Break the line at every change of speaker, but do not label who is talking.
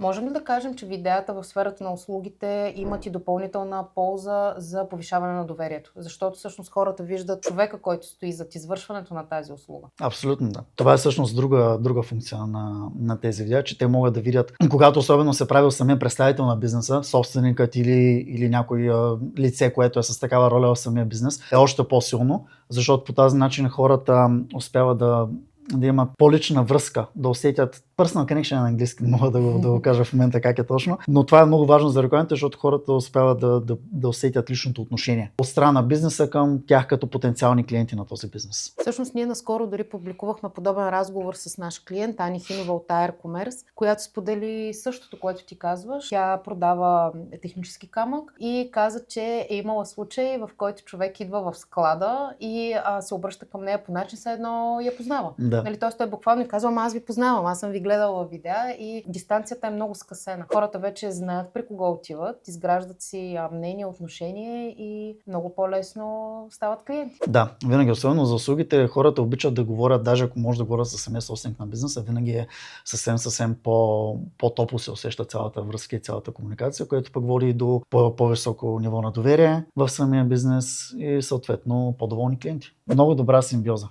Можем ли да кажем, че видеята в сферата на услугите имат и допълнителна полза за повишаване на доверието? Защото всъщност хората виждат човека, който стои зад извършването на тази услуга.
Абсолютно да. Това е всъщност друга функция на тези видеа, че те могат да видят, когато особено се прави самия представител на бизнеса, собственикът или някой лице, което е с такава роля в самия бизнес, е още по-силно, защото по този начин хората успяват да имат по-лична връзка, да усетят personal connection на английски, не мога да го кажа в момента как е точно, но това е много важно за рекламите, защото хората успяват да усетят личното отношение от страна на бизнеса към тях като потенциални клиенти на този бизнес.
Всъщност ние наскоро дори публикувахме подобен разговор с наш клиент Ани Хинова от AR Commerce, която сподели същото, което ти казваш. Тя продава технически камък и каза, че е имала случай, в който човек идва в склада и се обръща към нея по начин, все едно я познава.
Да.
Нали, тоест той буквално казва, аз ви познавам, аз съм ви гледала видеа и дистанцията е много скъсена. Хората вече знаят при кого отиват, изграждат си мнение, отношение и много по-лесно стават клиенти.
Да, винаги, особено за услугите, хората обичат да говорят, даже ако може да говорят с самия собственик на бизнеса, винаги е съвсем по-топло се усеща цялата връзка и цялата комуникация, което пък води до по-високо ниво на доверие в самия бизнес и съответно по-доволни клиенти. Много добра симбиоза.